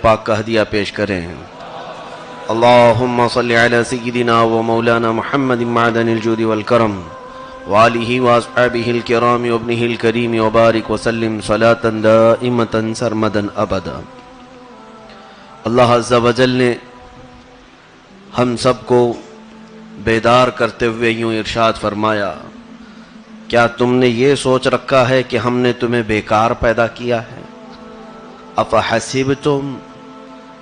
پاک کا ہدیہ پیش کریں۔ اللہم صلی علی سیدنا و مولانا محمد معدن الجود والکرم وآلہ واصحابہ الکرام وابنہ الکریم وبارک وسلم صلاة دائمتا سرمدا ابدا۔ اللہ عز و جل نے ہم سب کو بیدار کرتے ہوئے یوں ارشاد فرمایا، کیا تم نے یہ سوچ رکھا ہے کہ ہم نے تمہیں بیکار پیدا کیا ہے؟ افحسبتم،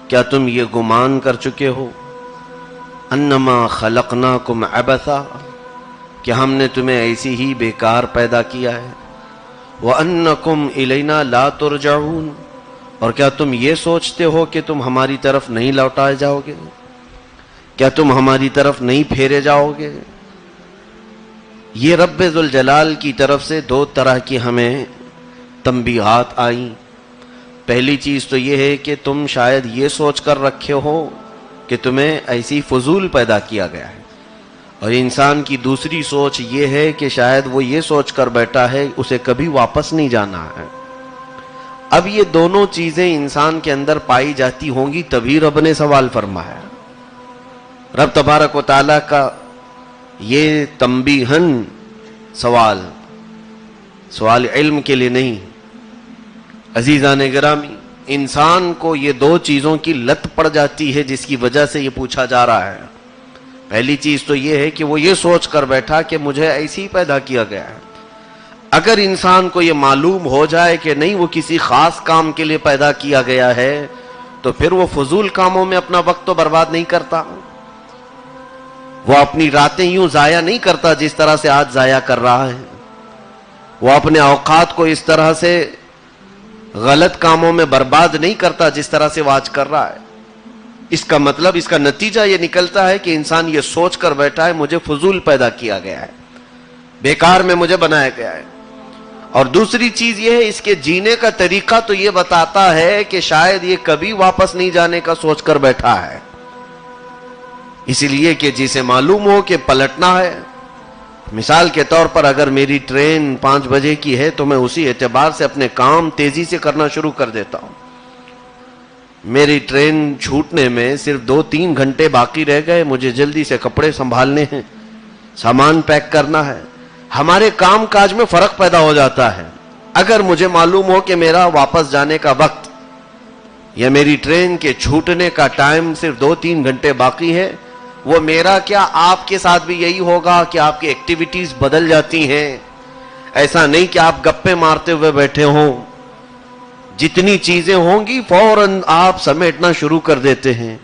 کیا تم یہ گمان کر چکے ہو، انما خلقناکم عبثا، کہ ہم نے تمہیں ایسی ہی بیکار پیدا کیا ہے، وانکم الینا لا ترجعون، اور کیا تم یہ سوچتے ہو کہ تم ہماری طرف نہیں لوٹائے جاؤ گے، کیا تم ہماری طرف نہیں پھیرے جاؤ گے؟ یہ رب ذوالجلال کی طرف سے دو طرح کی ہمیں تنبیہات آئیں۔ پہلی چیز تو یہ ہے کہ تم شاید یہ سوچ کر رکھے ہو کہ تمہیں ایسی فضول پیدا کیا گیا ہے، اور انسان کی دوسری سوچ یہ ہے کہ شاید وہ یہ سوچ کر بیٹھا ہے اسے کبھی واپس نہیں جانا ہے۔ اب یہ دونوں چیزیں انسان کے اندر پائی جاتی ہوں گی تبھی رب نے سوال فرمایا۔ رب تبارک و تعالیٰ کا یہ تنبیہن سوال علم کے لیے نہیں۔ عزیزان گرامی، انسان کو یہ دو چیزوں کی لت پڑ جاتی ہے جس کی وجہ سے یہ پوچھا جا رہا ہے۔ پہلی چیز تو یہ ہے کہ وہ یہ سوچ کر بیٹھا کہ مجھے ایسی ہی پیدا کیا گیا ہے۔ اگر انسان کو یہ معلوم ہو جائے کہ نہیں وہ کسی خاص کام کے لیے پیدا کیا گیا ہے تو پھر وہ فضول کاموں میں اپنا وقت تو برباد نہیں کرتا، وہ اپنی راتیں یوں ضائع نہیں کرتا جس طرح سے آج ضائع کر رہا ہے، وہ اپنے اوقات کو اس طرح سے غلط کاموں میں برباد نہیں کرتا جس طرح سے وہ آج کر رہا ہے۔ اس کا مطلب، اس کا نتیجہ یہ نکلتا ہے کہ انسان یہ سوچ کر بیٹھا ہے مجھے فضول پیدا کیا گیا ہے، بیکار میں مجھے بنایا گیا ہے۔ اور دوسری چیز یہ ہے، اس کے جینے کا طریقہ تو یہ بتاتا ہے کہ شاید یہ کبھی واپس نہیں جانے کا سوچ کر بیٹھا ہے، اسی لیے کہ جسے معلوم ہو کہ پلٹنا ہے۔ مثال کے طور پر اگر میری ٹرین 5 بجے کی ہے تو میں اسی اعتبار سے اپنے کام تیزی سے کرنا شروع کر دیتا ہوں۔ میری ٹرین چھوٹنے میں صرف 2-3 گھنٹے باقی رہ گئے، مجھے جلدی سے کپڑے سنبھالنے ہیں، سامان پیک کرنا ہے۔ ہمارے کام کاج میں فرق پیدا ہو جاتا ہے۔ اگر مجھے معلوم ہو کہ میرا واپس جانے کا وقت یا میری ٹرین کے چھوٹنے کا ٹائم صرف 2-3 گھنٹے باقی ہے، وہ میرا کیا آپ کے ساتھ بھی یہی ہوگا کہ آپ کی ایکٹیویٹیز بدل جاتی ہیں؟ ایسا نہیں کہ آپ گپے مارتے ہوئے بیٹھے ہوں، جتنی چیزیں ہوں گی فوراً آپ سمیٹنا شروع کر دیتے ہیں۔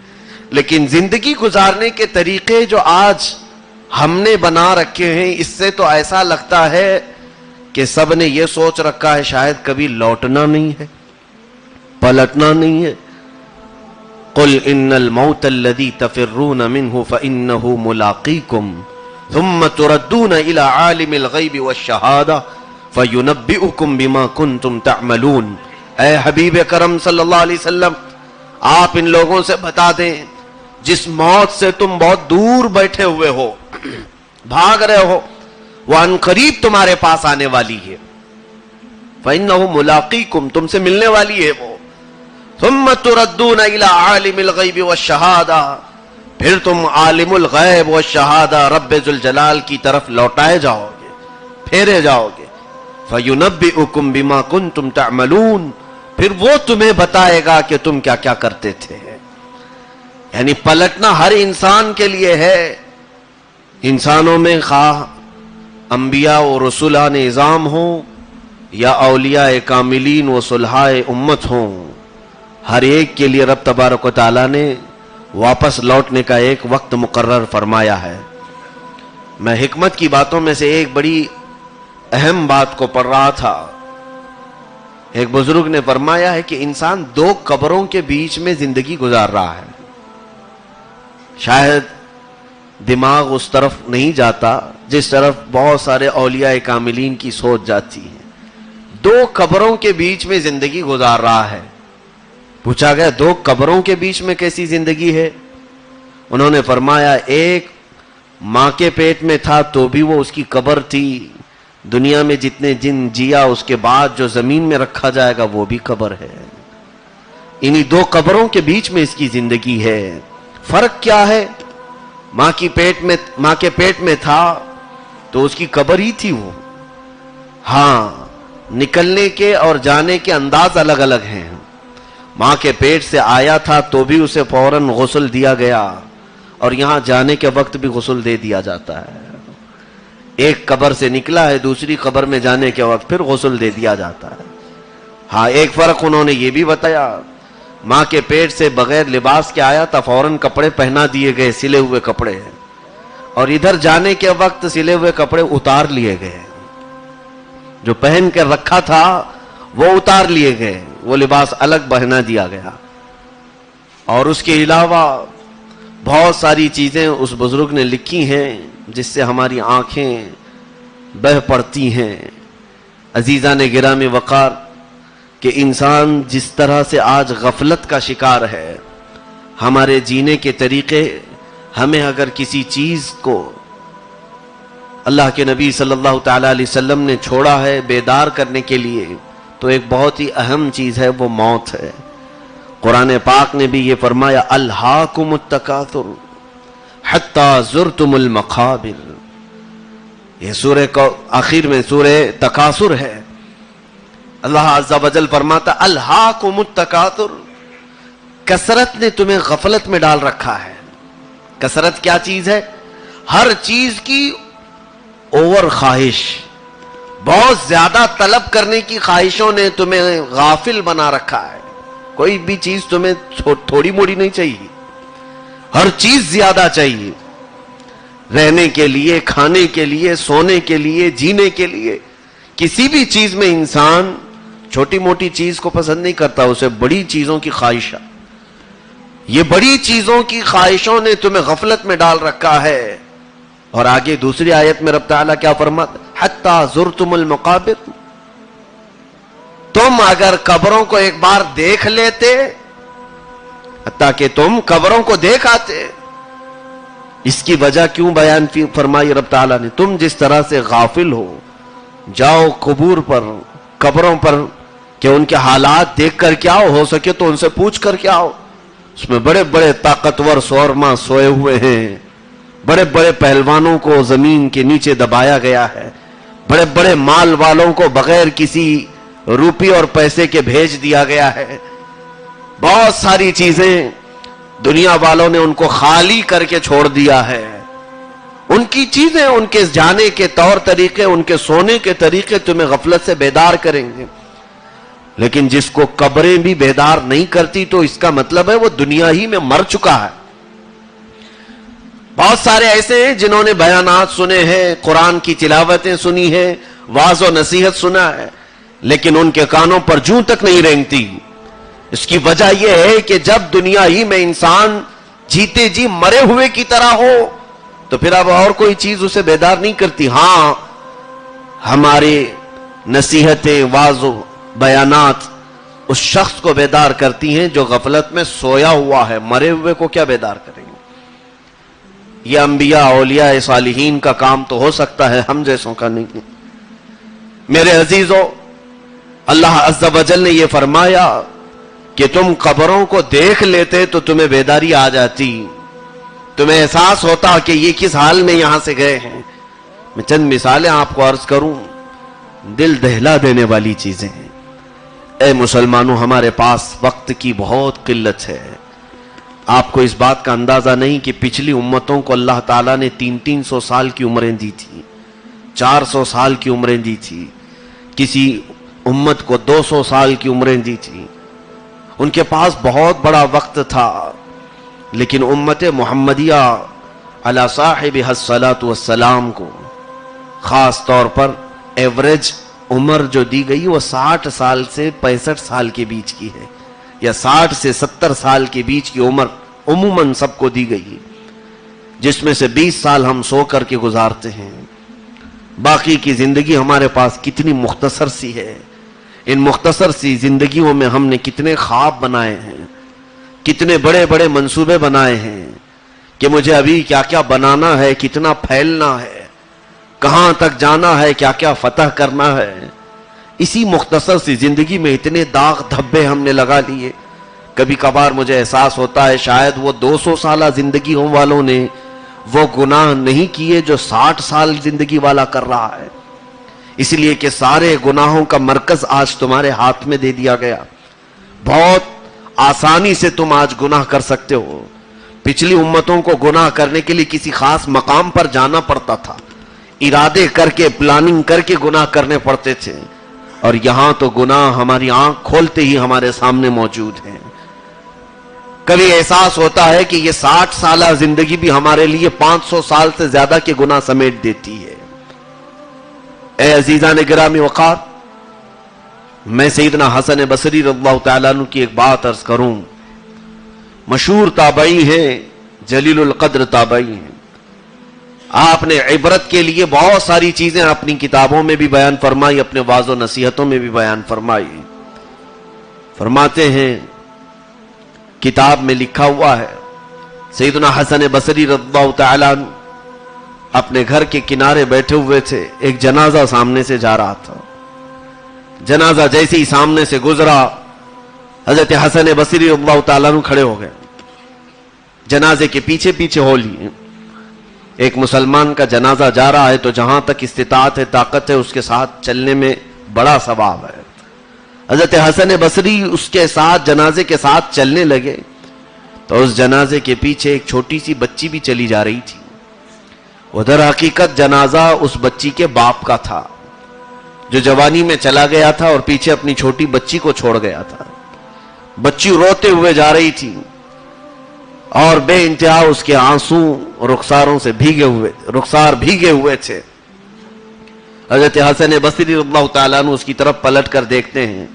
لیکن زندگی گزارنے کے طریقے جو آج ہم نے بنا رکھے ہیں، اس سے تو ایسا لگتا ہے کہ سب نے یہ سوچ رکھا ہے شاید کبھی لوٹنا نہیں ہے، پلٹنا نہیں ہے۔ قل ان الموت الذي تفرون منه فانه ملاقيكم ثم تردون الى عالم الغيب والشهاده فينبئكم بما كنتم تعملون۔ اے حبیب کرم صلی اللہ علیہ وسلم، آپ ان لوگوں سے بتا دیں جس موت سے تم بہت دور بیٹھے ہوئے ہو، بھاگ رہے ہو، وہ ان قریب تمہارے پاس آنے والی ہے۔ فانه ملاقيكم، تم سے ملنے والی ہے وہ۔ ثم تردون الى عالم الغیب والشہادہ، پھر تم عالم الغیب والشہادہ رب ذوالجلال کی طرف لوٹائے جاؤ گے، پھیرے جاؤ گے۔ فینبئکم بما کنتم تعملون، پھر وہ تمہیں بتائے گا کہ تم کیا کیا کرتے تھے۔ یعنی پلٹنا ہر انسان کے لیے ہے۔ انسانوں میں خواہ انبیاء و رسولان نظام ہوں یا اولیاء کاملین و صلحاء امت ہوں، ہر ایک کے لیے رب تبارک و تعالیٰ نے واپس لوٹنے کا ایک وقت مقرر فرمایا ہے۔ میں حکمت کی باتوں میں سے ایک بڑی اہم بات کو پڑھ رہا تھا۔ ایک بزرگ نے فرمایا ہے کہ انسان 2 قبروں کے بیچ میں زندگی گزار رہا ہے۔ شاید دماغ اس طرف نہیں جاتا جس طرف بہت سارے اولیاء کاملین کی سوچ جاتی ہے۔ 2 قبروں کے بیچ میں زندگی گزار رہا ہے۔ پوچھا گیا 2 قبروں کے بیچ میں کیسی زندگی ہے؟ انہوں نے فرمایا ایک ماں کے پیٹ میں تھا تو بھی وہ اس کی قبر تھی، دنیا میں جتنے جن جیا اس کے بعد جو زمین میں رکھا جائے گا وہ بھی قبر ہے۔ انہی دو قبروں کے بیچ میں اس کی زندگی ہے۔ فرق کیا ہے؟ ماں کے پیٹ میں تھا تو اس کی قبر ہی تھی وہ، ہاں نکلنے کے اور جانے کے انداز الگ الگ ہیں۔ ماں کے پیٹ سے آیا تھا تو بھی اسے فوراً غسل دیا گیا، اور یہاں جانے کے وقت بھی غسل دے دیا جاتا ہے۔ ایک قبر سے نکلا ہے، دوسری قبر میں جانے کے وقت پھر غسل دے دیا جاتا ہے۔ ہاں ایک فرق انہوں نے یہ بھی بتایا، ماں کے پیٹ سے بغیر لباس کے آیا تھا، فوراً کپڑے پہنا دیے گئے، سلے ہوئے کپڑے، اور ادھر جانے کے وقت سلے ہوئے کپڑے اتار لیے گئے، جو پہن کر رکھا تھا وہ اتار لیے گئے، وہ لباس الگ پہنا دیا گیا۔ اور اس کے علاوہ بہت ساری چیزیں اس بزرگ نے لکھی ہیں جس سے ہماری آنکھیں بہہ پڑتی ہیں۔ عزیزان گرامی وقار، کہ انسان جس طرح سے آج غفلت کا شکار ہے، ہمارے جینے کے طریقے، ہمیں اگر کسی چیز کو اللہ کے نبی صلی اللہ تعالی علیہ وسلم نے چھوڑا ہے بیدار کرنے کے لیے، تو ایک بہت ہی اہم چیز ہے، وہ موت ہے۔ قرآن پاک نے بھی یہ فرمایا، الہاکم التکاثر حتی زرتم المقابر، یہ سورہ کو آخر میں سورہ تکاثر ہے۔ اللہ عز و جل فرماتا الہاکم التکاثر، کثرت نے تمہیں غفلت میں ڈال رکھا ہے۔ کثرت کیا چیز ہے؟ ہر چیز کی اوور خواہش، بہت زیادہ طلب کرنے کی خواہشوں نے تمہیں غافل بنا رکھا ہے۔ کوئی بھی چیز تمہیں تھوڑی موڑی نہیں چاہیے، ہر چیز زیادہ چاہیے، رہنے کے لیے، کھانے کے لیے، سونے کے لیے، جینے کے لیے۔ کسی بھی چیز میں انسان چھوٹی موٹی چیز کو پسند نہیں کرتا، اسے بڑی چیزوں کی خواہش ہے۔ یہ بڑی چیزوں کی خواہشوں نے تمہیں غفلت میں ڈال رکھا ہے۔ اور آگے دوسری آیت میں رب تعالیٰ کیا فرماتا؟ حتی زرتم المقابر، تم اگر قبروں کو ایک بار دیکھ لیتے، حتیٰ کہ تم قبروں کو دیکھ آتے۔ اس کی وجہ کیوں بیان فرمائی رب تعالیٰ نے؟ تم جس طرح سے غافل ہو، جاؤ قبور پر، قبروں پر، کہ ان کے حالات دیکھ کر کیا ہو سکے تو ان سے پوچھ کر کیا ہو۔ اس میں بڑے بڑے طاقتور سورما سوئے ہوئے ہیں، بڑے بڑے پہلوانوں کو زمین کے نیچے دبایا گیا ہے، بڑے بڑے مال والوں کو بغیر کسی روپی اور پیسے کے بھیج دیا گیا ہے۔ بہت ساری چیزیں دنیا والوں نے ان کو خالی کر کے چھوڑ دیا ہے۔ ان کی چیزیں، ان کے جانے کے طور طریقے، ان کے سونے کے طریقے تمہیں غفلت سے بیدار کریں گے۔ لیکن جس کو قبریں بھی بیدار نہیں کرتی تو اس کا مطلب ہے وہ دنیا ہی میں مر چکا ہے۔ بہت سارے ایسے ہیں جنہوں نے بیانات سنے ہیں، قرآن کی تلاوتیں سنی ہے، واعظ و نصیحت سنا ہے، لیکن ان کے کانوں پر جوں تک نہیں رینگتی۔ اس کی وجہ یہ ہے کہ جب دنیا ہی میں انسان جیتے جی مرے ہوئے کی طرح ہو تو پھر اب اور کوئی چیز اسے بیدار نہیں کرتی۔ ہاں ہماری نصیحتیں، واعظ و بیانات اس شخص کو بیدار کرتی ہیں جو غفلت میں سویا ہوا ہے، مرے ہوئے کو کیا بیدار کریں گے؟ یہ انبیاء، اولیاء، صالحین کا کام تو ہو سکتا ہے، ہم جیسوں کا نہیں۔ میرے عزیزو، اللہ عز و جل نے یہ فرمایا کہ تم قبروں کو دیکھ لیتے تو تمہیں بیداری آ جاتی، تمہیں احساس ہوتا کہ یہ کس حال میں یہاں سے گئے ہیں۔ میں چند مثالیں آپ کو عرض کروں، دل دہلا دینے والی چیزیں ہیں۔ اے مسلمانوں، ہمارے پاس وقت کی بہت قلت ہے۔ آپ کو اس بات کا اندازہ نہیں کہ پچھلی امتوں کو اللہ تعالیٰ نے 300 سال کی عمریں دی تھی، 400 سال کی عمریں دی تھی، کسی امت کو 200 سال کی عمریں دی تھی۔ ان کے پاس بہت بڑا وقت تھا، لیکن امت محمدیہ علی صاحبہ الصلاۃ والسلام کو خاص طور پر ایوریج عمر جو دی گئی وہ 60 سال سے 65 سال کے بیچ کی ہے، یا 60 سے 70 سال کے بیچ کی عمر عموماً سب کو دی گئی، جس میں سے 20 سال ہم سو کر کے گزارتے ہیں۔ باقی کی زندگی ہمارے پاس کتنی مختصر سی ہے۔ ان مختصر سی زندگیوں میں ہم نے کتنے خواب بنائے ہیں، کتنے بڑے بڑے منصوبے بنائے ہیں کہ مجھے ابھی کیا کیا بنانا ہے، کتنا پھیلنا ہے، کہاں تک جانا ہے، کیا کیا فتح کرنا ہے۔ اسی مختصر سی زندگی میں اتنے داغ دھبے ہم نے لگا لیے کبھی کبھار مجھے احساس ہوتا ہے شاید وہ 200 سالہ زندگیوں والوں نے وہ گناہ نہیں کیے جو 60 سال زندگی والا کر رہا ہے، اس لیے کہ سارے گناہوں کا مرکز آج تمہارے ہاتھ میں دے دیا گیا، بہت آسانی سے تم آج گناہ کر سکتے ہو۔ پچھلی امتوں کو گناہ کرنے کے لیے کسی خاص مقام پر جانا پڑتا تھا، ارادے کر کے پلاننگ کر کے گناہ کرنے پڑتے تھے، اور یہاں تو گناہ ہماری آنکھ کھولتے ہی ہمارے سامنے موجود ہیں۔ کبھی احساس ہوتا ہے کہ یہ 60 سالہ زندگی بھی ہمارے لیے 500 سال سے زیادہ کے گناہ سمیٹ دیتی ہے۔ اے عزیزان گرامی وقار، میں سیدنا حسن بصری رضی اللہ تعالیٰ عنہ کی ایک بات عرض کروں۔ مشہور تابعی ہیں، جلیل القدر تابعی ہیں، آپ نے عبرت کے لیے بہت ساری چیزیں اپنی کتابوں میں بھی بیان فرمائی، اپنے وعظ و نصیحتوں میں بھی بیان فرمائی۔ فرماتے ہیں کتاب میں لکھا ہوا ہے، سیدنا حسن بصری رضی اللہ تعالیٰ عنہ اپنے گھر کے کنارے بیٹھے ہوئے تھے، ایک جنازہ سامنے سے جا رہا تھا۔ جنازہ جیسے ہی سامنے سے گزرا، حضرت حسن بصری رضی اللہ تعالیٰ عنہ کھڑے ہو گئے، جنازے کے پیچھے پیچھے ہو لیے۔ ایک مسلمان کا جنازہ جا رہا ہے تو جہاں تک استطاعت ہے، طاقت ہے، اس کے ساتھ چلنے میں بڑا ثواب ہے۔ حضرت حسن بصری اس کے ساتھ جنازے کے ساتھ چلنے لگے تو اس جنازے کے پیچھے ایک چھوٹی سی بچی بھی چلی جا رہی تھی۔ ادھر حقیقت جنازہ اس بچی کے باپ کا تھا جو جوانی میں چلا گیا تھا اور پیچھے اپنی چھوٹی بچی کو چھوڑ گیا تھا۔ بچی روتے ہوئے جا رہی تھی اور بے انتہا اس کے آنسو رخساروں سے رخسار بھیگے ہوئے تھے۔ حضرت حسن بصری رضی اللہ تعالیٰ عنہ اس کی طرف پلٹ کر دیکھتے ہیں،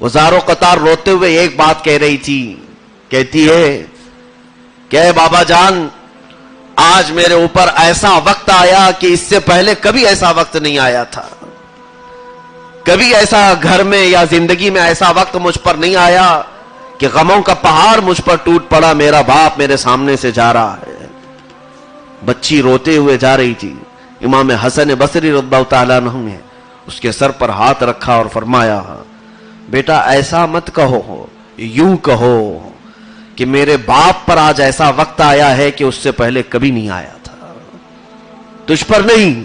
وہ زارو قطار روتے ہوئے ایک بات کہہ رہی تھی، کہتی ہے کہ اے بابا جان، آج میرے اوپر ایسا وقت آیا کہ اس سے پہلے کبھی ایسا وقت نہیں آیا تھا، کبھی ایسا گھر میں یا زندگی میں ایسا وقت مجھ پر نہیں آیا کہ غموں کا پہاڑ مجھ پر ٹوٹ پڑا، میرا باپ میرے سامنے سے جا رہا ہے۔ بچی روتے ہوئے جا رہی تھی، امام حسن بصری رضی اللہ تعالیٰ عنہ نے اس کے سر پر ہاتھ رکھا اور فرمایا، بیٹا ایسا مت کہو، یوں کہو کہ میرے باپ پر آج ایسا وقت آیا ہے کہ اس سے پہلے کبھی نہیں آیا تھا۔ تجھ پر نہیں،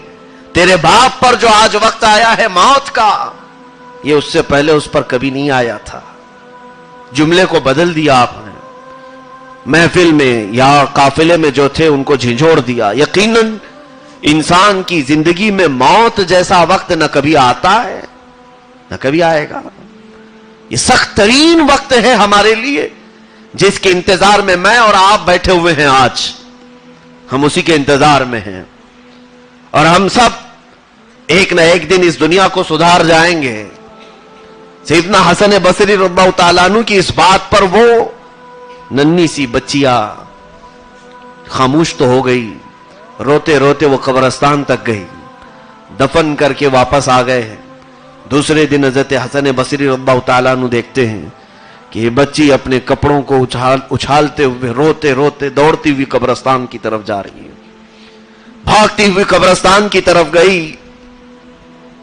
تیرے باپ پر جو آج وقت آیا ہے موت کا، یہ اس سے پہلے اس پر کبھی نہیں آیا تھا۔ جملے کو بدل دیا آپ نے، محفل میں یا قافلے میں جو تھے ان کو جھنجھوڑ دیا۔ یقیناً انسان کی زندگی میں موت جیسا وقت نہ کبھی آتا ہے نہ کبھی آئے گا۔ یہ سخت ترین وقت ہے ہمارے لیے، جس کے انتظار میں میں اور آپ بیٹھے ہوئے ہیں۔ آج ہم اسی کے انتظار میں ہیں، اور ہم سب ایک نہ ایک دن اس دنیا کو سدھار جائیں گے۔ سیدنا حسن بصری رضی اللہ تعالیٰ عنہ کی اس بات پر وہ ننھی سی بچیا خاموش تو ہو گئی، روتے روتے وہ قبرستان تک گئی، دفن کر کے واپس آ گئے ہیں۔ دوسرے دن حضرت حسن بصری رضی اللہ تعالیٰ عنہ دیکھتے ہیں کہ یہ بچی اپنے کپڑوں کو اچھالتے ہوئے روتے روتے دوڑتی ہوئی قبرستان کی طرف جا رہی ہے۔ بھاگتی ہوئی قبرستان کی طرف گئی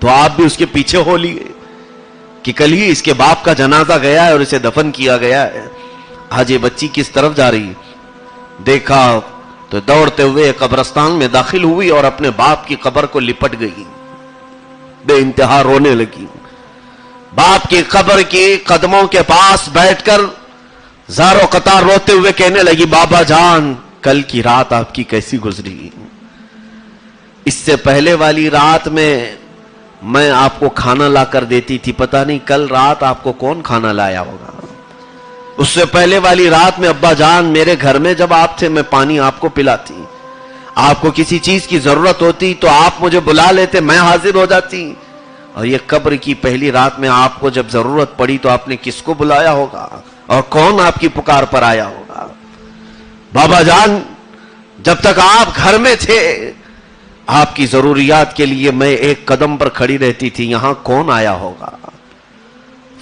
تو آپ بھی اس کے پیچھے ہو لیے کہ کل ہی اس کے باپ کا جنازہ گیا ہے اور اسے دفن کیا گیا ہے، آج یہ بچی کس طرف جا رہی؟ دیکھا تو دوڑتے ہوئے قبرستان میں داخل ہوئی اور اپنے باپ کی قبر کو لپٹ گئی، بے انتہا رونے لگی۔ باپ کی قبر کی قدموں کے پاس بیٹھ کر زارو قطار روتے ہوئے کہنے لگی، بابا جان کل کی رات آپ کی کیسی گزری؟ اس سے پہلے والی رات میں آپ کو کھانا لا کر دیتی تھی، پتہ نہیں کل رات آپ کو کون کھانا لایا ہوگا۔ اس سے پہلے والی رات میں ابا جان میرے گھر میں جب آپ تھے میں پانی آپ کو پلاتی، آپ کو کسی چیز کی ضرورت ہوتی تو آپ مجھے بلا لیتے، میں حاضر ہو جاتی، اور یہ قبر کی پہلی رات میں آپ کو جب ضرورت پڑی تو آپ نے کس کو بلایا ہوگا اور کون آپ کی پکار پر آیا ہوگا؟ بابا جان جب تک آپ گھر میں تھے آپ کی ضروریات کے لیے میں ایک قدم پر کھڑی رہتی تھی، یہاں کون آیا ہوگا؟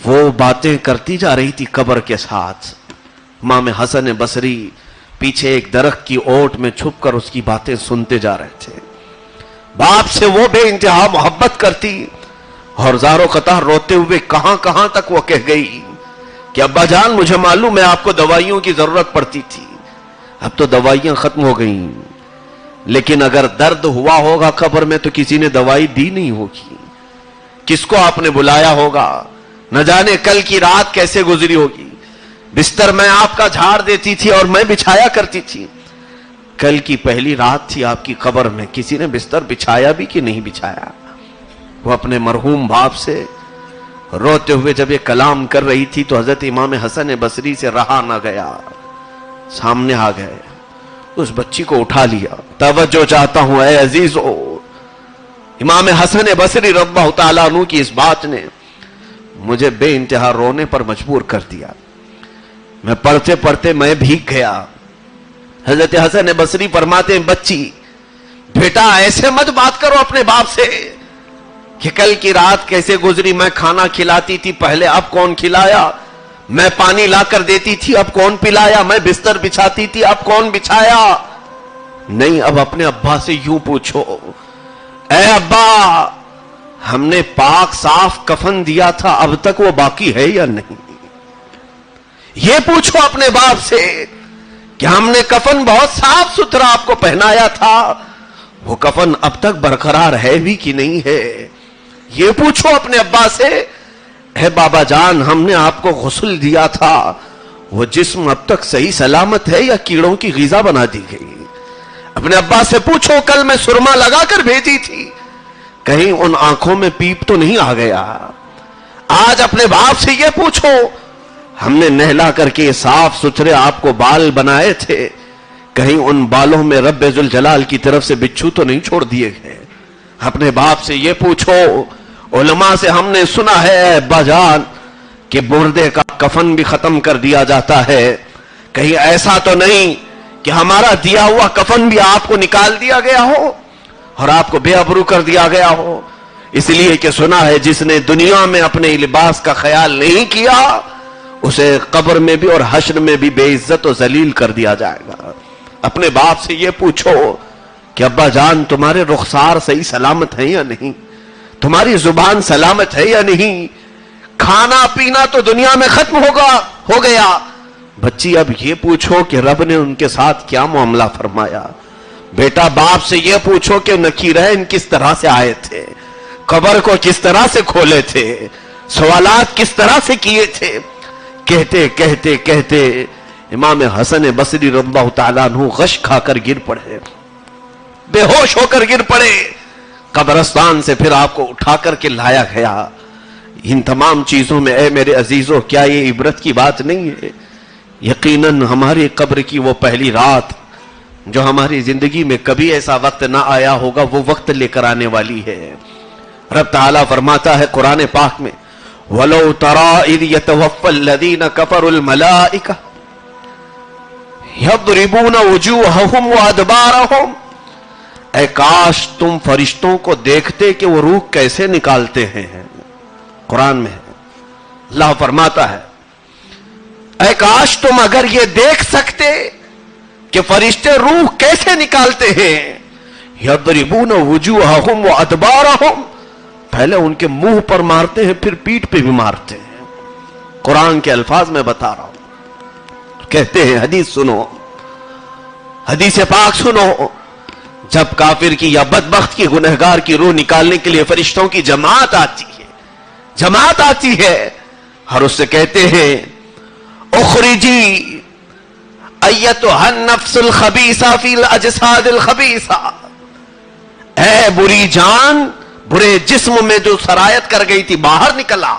وہ باتیں کرتی جا رہی تھی قبر کے ساتھ۔ امام حسن بصری پیچھے ایک درخت کی اوٹ میں چھپ کر اس کی باتیں سنتے جا رہے تھے۔ باپ سے وہ بے انتہا محبت کرتی اور زارو قطار روتے ہوئے کہاں کہاں تک وہ کہہ گئی کہ ابا جان مجھے معلوم ہے آپ کو دوائیوں کی ضرورت پڑتی تھی، اب تو دوائیاں ختم ہو گئیں، لیکن اگر درد ہوا ہوگا قبر میں تو کسی نے دوائی دی نہیں ہوگی، کس کو آپ نے بلایا ہوگا، نہ جانے کل کی رات کیسے گزری ہوگی، بستر میں آپ کا جھاڑ دیتی تھی اور میں بچھایا کرتی تھی، کل کی پہلی رات تھی آپ کی قبر میں، کسی نے بستر بچھایا بھی کہ نہیں بچھایا؟ وہ اپنے مرحوم باپ سے روتے ہوئے جب یہ کلام کر رہی تھی تو حضرت امام حسن بصری سے رہا نہ گیا، سامنے آ گئے، اس بچی کو اٹھا لیا۔ توجہ چاہتا ہوں اے عزیزو، امام حسن بصری رضی اللہ تعالیٰ عنہ کی اس بات نے مجھے بے انتہا رونے پر مجبور کر دیا۔ میں پڑھتے پڑھتے میں بھیگ گیا۔ حضرت حسن بصری فرماتے ہیں بچی بیٹا ایسے مت بات کرو اپنے باپ سے کہ کل کی رات کیسے گزری، میں کھانا کھلاتی تھی پہلے، اب کون کھلایا، میں پانی لا کر دیتی تھی اب کون پلایا، میں بستر بچھاتی تھی اب کون بچھایا۔ نہیں، اب اپنے ابا سے یوں پوچھو، اے ابا ہم نے پاک صاف کفن دیا تھا، اب تک وہ باقی ہے یا نہیں؟ یہ پوچھو اپنے باپ سے کہ ہم نے کفن بہت صاف ستھرا آپ کو پہنایا تھا، وہ کفن اب تک برقرار ہے بھی کہ نہیں ہے؟ یہ پوچھو اپنے ابا سے، اے بابا جان ہم نے آپ کو غسل دیا تھا، وہ جسم اب تک صحیح سلامت ہے یا کیڑوں کی غذا بنا دی گئی؟ اپنے ابا سے پوچھو کل میں سرما لگا کر بھیجی تھی، کہیں ان آنکھوں میں پیپ تو نہیں آ گیا؟ آج اپنے باپ سے یہ پوچھو، ہم نے نہلا کر کے صاف ستھرے آپ کو بال بنائے تھے، کہیں ان بالوں میں رب ذوالجلال کی طرف سے بچھو تو نہیں چھوڑ دیے گئے؟ اپنے باپ سے یہ پوچھو، علماء سے ہم نے سنا ہے ابا جان کہ مردے کا کفن بھی ختم کر دیا جاتا ہے، کہیں ایسا تو نہیں کہ ہمارا دیا ہوا کفن بھی آپ کو نکال دیا گیا ہو اور آپ کو بے ابرو کر دیا گیا ہو؟ اس لیے کہ سنا ہے جس نے دنیا میں اپنے لباس کا خیال نہیں کیا اسے قبر میں بھی اور حشر میں بھی بے عزت و ذلیل کر دیا جائے گا۔ اپنے باپ سے یہ پوچھو کہ ابا جان تمہارے رخسار صحیح سلامت ہیں یا نہیں، تمہاری زبان سلامت ہے یا نہیں؟ کھانا پینا تو دنیا میں ختم ہو گیا، بچی اب یہ پوچھو کہ رب نے ان کے ساتھ کیا معاملہ فرمایا۔ بیٹا باپ سے یہ پوچھو کہ نکیرین کس طرح سے آئے تھے، قبر کو کس طرح سے کھولے تھے، سوالات کس طرح سے کیے تھے۔ کہتے کہتے کہتے امام حسن بصری رضی اللہ تعالیٰ عنہ غش کھا کر گر پڑے، بے ہوش ہو کر گر پڑے۔ قبرستان سے پھر آپ کو اٹھا کر کے لایا گیا۔ ان تمام چیزوں میں اے میرے عزیزوں کیا یہ عبرت کی بات نہیں ہے؟ یقیناً ہماری قبر کی وہ پہلی رات جو ہماری زندگی میں کبھی ایسا وقت نہ آیا ہوگا وہ وقت لے کر آنے والی ہے۔ رب تعالیٰ فرماتا ہے قرآن پاک میں وَلَوْ تَرَىٰ إِذْ يَتَوَفَّى الَّذِينَ كَفَرُوا الْمَلَائِكَةَ يَضْرِبُونَ وُجُوهَهُمْ وَأَدْبَارَهُمْ، اے کاش تم فرشتوں کو دیکھتے کہ وہ روح کیسے نکالتے ہیں۔ قرآن میں اللہ فرماتا ہے اے کاش تم اگر یہ دیکھ سکتے کہ فرشتے روح کیسے نکالتے ہیں۔ یضربون وجوہہم وادبارہم، پہلے ان کے منہ پر مارتے ہیں پھر پیٹھ پہ بھی مارتے ہیں۔ قرآن کے الفاظ میں بتا رہا ہوں، کہتے ہیں حدیث سنو، حدیث پاک سنو، جب کافر کی یا بدبخت کی گنہگار کی روح نکالنے کے لیے فرشتوں کی جماعت آتی ہے اور اس سے کہتے ہیں اخرجی ایتھا النفس الخبیثہ فی الاجساد الخبیثہ، اے بری جان برے جسم میں جو سرایت کر گئی تھی باہر نکلا۔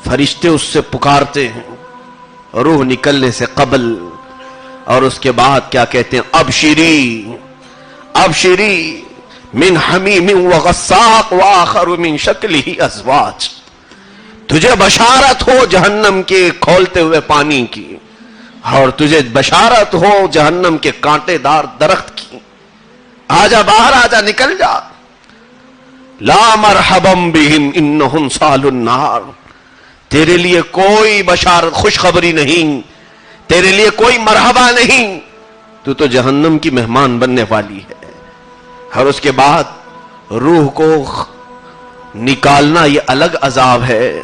فرشتے اس سے پکارتے ہیں روح نکلنے سے قبل، اور اس کے بعد کیا کہتے ہیں ابشری من حمیم وغساق وآخر من شکلہ ازواج، تجھے بشارت ہو جہنم کے کھولتے ہوئے پانی کی، اور تجھے بشارت ہو جہنم کے کانٹے دار درخت کی۔ آجا باہر، آجا نکل جا۔ لا مرحبا بہم انہم صال النار، تیرے لیے کوئی بشارت خوشخبری نہیں، تیرے لیے کوئی مرحبا نہیں، تو جہنم کی مہمان بننے والی ہے۔ اور اس کے بعد روح کو نکالنا یہ الگ عذاب ہے،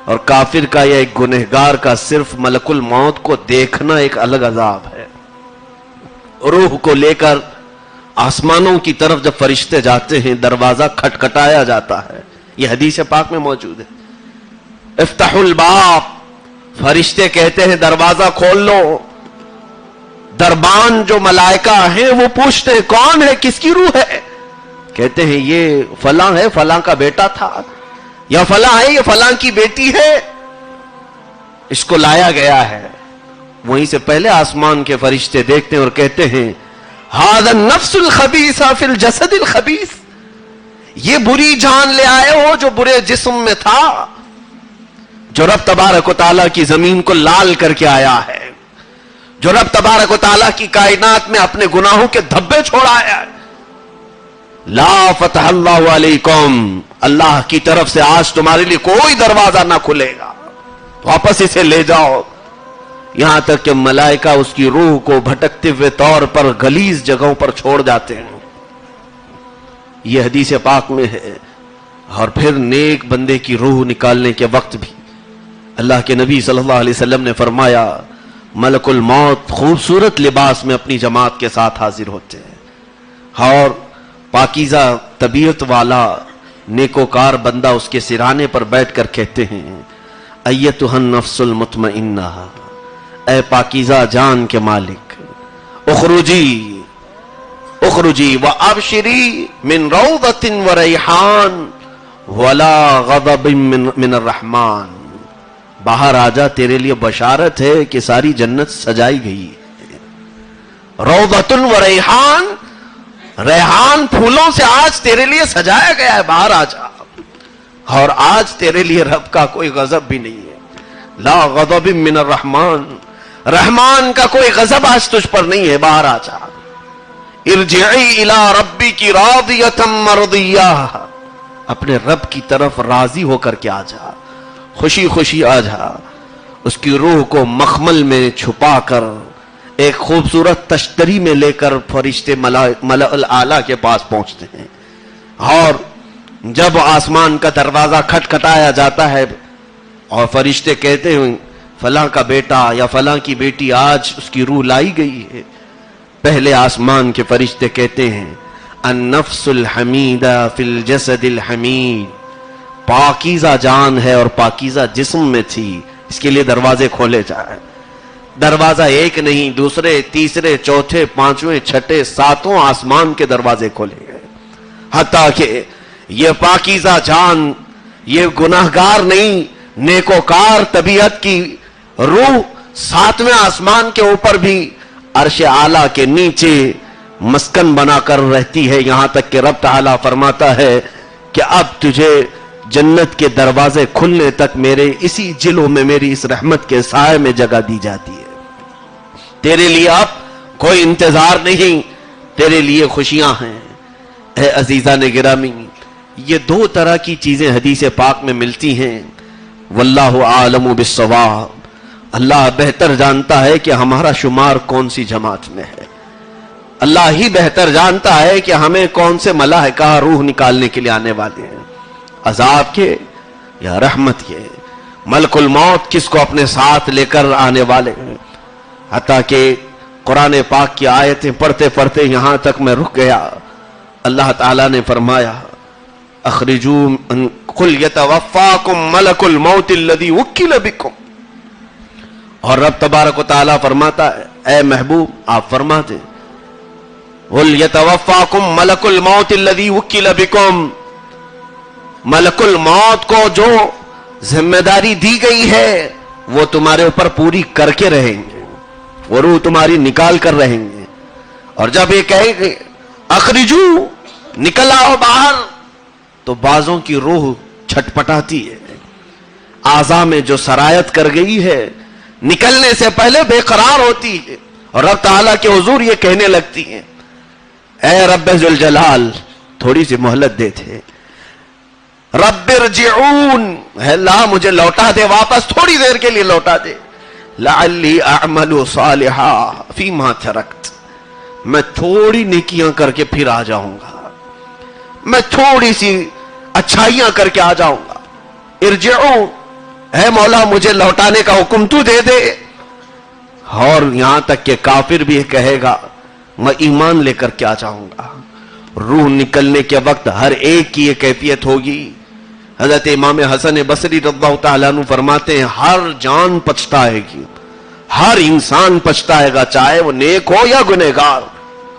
اور کافر کا یا ایک گنہگار کا صرف ملک الموت کو دیکھنا ایک الگ عذاب ہے. روح کو لے کر آسمانوں کی طرف جب فرشتے جاتے ہیں دروازہ کھٹکھٹایا جاتا ہے. یہ حدیث پاک میں موجود ہے. افتحوا الباب، فرشتے کہتے ہیں دروازہ کھول لو. دربان جو ملائکہ ہیں وہ پوچھتے ہیں کون ہے، کس کی روح ہے؟ کہتے ہیں یہ فلاں ہے، فلاں کا بیٹا تھا، یا فلاں ہے، یہ فلاں کی بیٹی ہے، اس کو لایا گیا ہے. وہیں سے پہلے آسمان کے فرشتے دیکھتے ہیں اور کہتے ہیں ھذا النفس الخبیثہ فی الجسد الخبیث، یہ بری جان لے آئے ہو جو برے جسم میں تھا، جو رب تبارک و تعالیٰ کی زمین کو لال کر کے آیا ہے، جو رب تبارک و تعالیٰ کی کائنات میں اپنے گناہوں کے دھبے چھوڑ آیا ہے. لا فتح اللہ علیکم، اللہ کی طرف سے آج تمہارے لیے کوئی دروازہ نہ کھلے گا، واپس اسے لے جاؤ. یہاں تک کہ ملائکہ اس کی روح کو بھٹکتے ہوئے طور پر غلیظ جگہوں پر چھوڑ جاتے ہیں. یہ حدیث پاک میں ہے. اور پھر نیک بندے کی روح نکالنے کے وقت بھی اللہ کے نبی صلی اللہ علیہ وسلم نے فرمایا ملک الموت خوبصورت لباس میں اپنی جماعت کے ساتھ حاضر ہوتے ہیں، اور پاکیزہ طبیعت والا نیکوکار بندہ اس کے سرانے پر بیٹھ کر کہتے ہیں ایتھا النفس المطمئنہ، اے پاکیزہ جان کے مالک، اخرجی اخرجی وابشری من روضۃ وریحان ولا غضب من الرحمن، باہر آجا، تیرے لیے بشارت ہے کہ ساری جنت سجائی گئی ہے. روضۃ وریحان، ریحان پھولوں سے آج تیرے لیے سجایا گیا ہے، باہر آجا. اور آج تیرے لیے رب کا کوئی غضب بھی نہیں ہے. لا غضب من الرحمن، رحمان کا کوئی غضب آج تجھ پر نہیں ہے، باہر آجا. ارجعی الی ربک راضیۃ مرضیہ، اپنے رب کی طرف راضی ہو کر کے آجا، خوشی خوشی آجا. اس کی روح کو مخمل میں چھپا کر ایک خوبصورت تشتری میں لے کر فرشتے ملأ الاعلیٰ کے پاس پہنچتے ہیں. اور جب آسمان کا دروازہ کھٹکھٹایا جاتا ہے اور فرشتے کہتے ہیں فلاں کا بیٹا یا فلاں کی بیٹی آج اس کی روح لائی گئی ہے، پہلے آسمان کے فرشتے کہتے ہیں النفس الحمیدہ فی الجسد الحمید، پاکیزہ جان ہے اور پاکیزہ جسم میں تھی، اس کے لیے دروازے کھولے جائیں. دروازہ ایک نہیں، دوسرے، تیسرے، چوتھے، پانچویں، چھٹے، ساتوں آسمان کے دروازے کھولے گئے. حتیٰ کہ یہ پاکیزہ جان، یہ گناہگار نہیں، نیکوکار طبیعت کی روح ساتویں آسمان کے اوپر بھی عرش اعلیٰ کے نیچے مسکن بنا کر رہتی ہے. یہاں تک کہ رب تعالیٰ فرماتا ہے کہ اب تجھے جنت کے دروازے کھلنے تک میرے اسی جلو میں، میری اس رحمت کے سائے میں جگہ دی جاتی ہے. تیرے لیے اب کوئی انتظار نہیں، تیرے لیے خوشیاں ہیں. اے عزیزان گرامی، یہ دو طرح کی چیزیں حدیث پاک میں ملتی ہیں. واللہ عالم بالصواب، اللہ بہتر جانتا ہے کہ ہمارا شمار کون سی جماعت میں ہے. اللہ ہی بہتر جانتا ہے کہ ہمیں کون سے ملائکہ روح نکالنے کے لیے آنے والے ہیں، عذاب کے یا رحمت کے. ملک الموت کس کو اپنے ساتھ لے کر آنے والے ہیں. حتیٰ کہ قرآن پاک کی آیتیں پڑھتے پڑھتے یہاں تک میں رک گیا. اللہ تعالیٰ نے فرمایا اخرجوا قل یتوفاکم ملک الموت الذی وکل بکم، اور رب تبارک و تعالیٰ فرماتا ہے اے محبوب آپ فرما دیں قل یتوفاکم ملک الموت الذی وکل بکم، ملک الموت کو جو ذمہ داری دی گئی ہے وہ تمہارے اوپر پوری کر کے رہیں گے، وہ روح تمہاری نکال کر رہیں گے. اور جب یہ کہیں گے اخرجو، نکل آؤ باہر، تو بعضوں کی روح چھٹپٹاتی ہے، اعضاء میں جو سرایت کر گئی ہے نکلنے سے پہلے بے قرار ہوتی ہے، اور رب تعالیٰ کے حضور یہ کہنے لگتی ہیں اے رب ذوالجلال تھوڑی سی مہلت دے تھے، رب ارجعون، اے اللہ مجھے لوٹا دے، واپس تھوڑی دیر کے لیے لوٹا دے، لعلی اعمل صالحا فیما ترکت، میں تھوڑی نیکیاں کر کے پھر آ جاؤں گا، میں تھوڑی سی اچھائیاں کر کے آ جاؤں گا. ارجعو اے مولا مجھے لوٹانے کا حکم تو دے دے. اور یہاں تک کہ کافر بھی کہے گا میں ایمان لے کر کیا چاہوں گا. روح نکلنے کے وقت ہر ایک کی یہ کیفیت ہوگی. حضرت امام حسن بصری رضی اللہ تعالیٰ عنہ فرماتے ہیں ہر جان پچھتائے گی, ہر انسان پچھتائے گا, چاہے وہ نیک ہو یا گنہگار.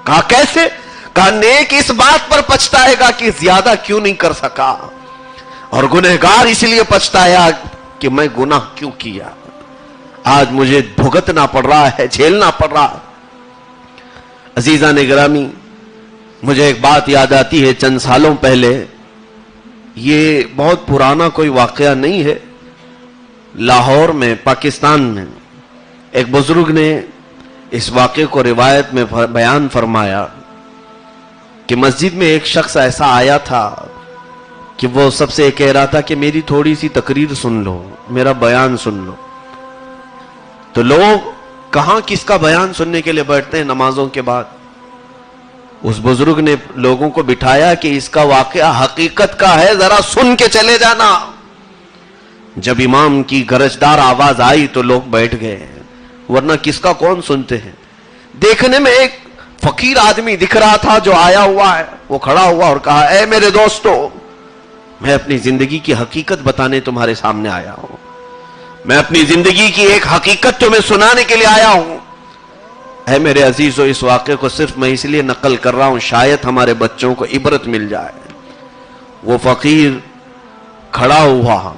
کہا کیسے؟ کہا نیک اس بات پر پچھتائے گا کہ زیادہ کیوں نہیں کر سکا, اور گنہگار اس لیے پچھتایا کہ میں گناہ کیوں کیا, آج مجھے بھگتنا پڑ رہا ہے, جھیلنا پڑ رہا ہے. عزیزان گرامی, مجھے ایک بات یاد آتی ہے. چند سالوں پہلے, یہ بہت پرانا کوئی واقعہ نہیں ہے, لاہور میں پاکستان میں ایک بزرگ نے اس واقعے کو روایت میں بیان فرمایا کہ مسجد میں ایک شخص ایسا آیا تھا کہ وہ سب سے کہہ رہا تھا کہ میری تھوڑی سی تقریر سن لو, میرا بیان سن لو. تو لوگ کہاں کس کا بیان سننے کے لیے بیٹھتے ہیں نمازوں کے بعد. اس بزرگ نے لوگوں کو بٹھایا کہ اس کا واقعہ حقیقت کا ہے, ذرا سن کے چلے جانا. جب امام کی گرجدار آواز آئی تو لوگ بیٹھ گئے, ورنہ کس کا کون سنتے ہیں. دیکھنے میں ایک فقیر آدمی دکھ رہا تھا جو آیا ہوا ہے. وہ کھڑا ہوا اور کہا اے میرے دوستو, میں اپنی زندگی کی حقیقت بتانے تمہارے سامنے آیا ہوں, میں اپنی زندگی کی ایک حقیقت تمہیں سنانے کے لیے آیا ہوں. اے میرے عزیزو, اس واقعے کو صرف میں اس لیے نقل کر رہا ہوں شاید ہمارے بچوں کو عبرت مل جائے. وہ فقیر کھڑا ہوا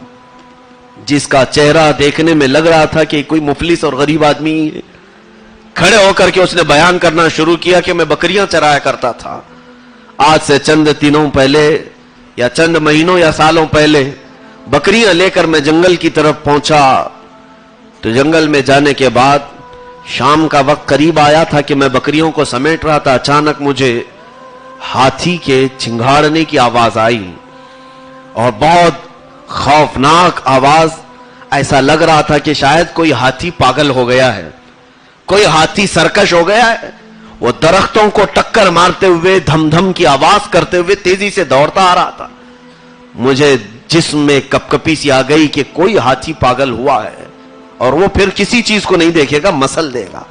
جس کا چہرہ دیکھنے میں لگ رہا تھا کہ کوئی مفلس اور غریب آدمی, کھڑے ہو کر کے اس نے بیان کرنا شروع کیا کہ میں بکریاں چرایا کرتا تھا. آج سے چند دنوں پہلے یا چند مہینوں یا سالوں پہلے بکریاں لے کر میں جنگل کی طرف پہنچا. تو جنگل میں جانے کے بعد شام کا وقت قریب آیا تھا کہ میں بکریوں کو سمیٹ رہا تھا. اچانک مجھے ہاتھی کے چنگھاڑنے کی آواز آئی, اور بہت خوفناک آواز. ایسا لگ رہا تھا کہ شاید کوئی ہاتھی پاگل ہو گیا ہے, کوئی ہاتھی سرکش ہو گیا ہے. وہ درختوں کو ٹکر مارتے ہوئے, دھم دھم کی آواز کرتے ہوئے تیزی سے دوڑتا آ رہا تھا. مجھے جسم میں کپکپی سی آ گئی کہ کوئی ہاتھی پاگل ہوا ہے اور وہ پھر کسی چیز کو نہیں دیکھے گا, مسل دے گا.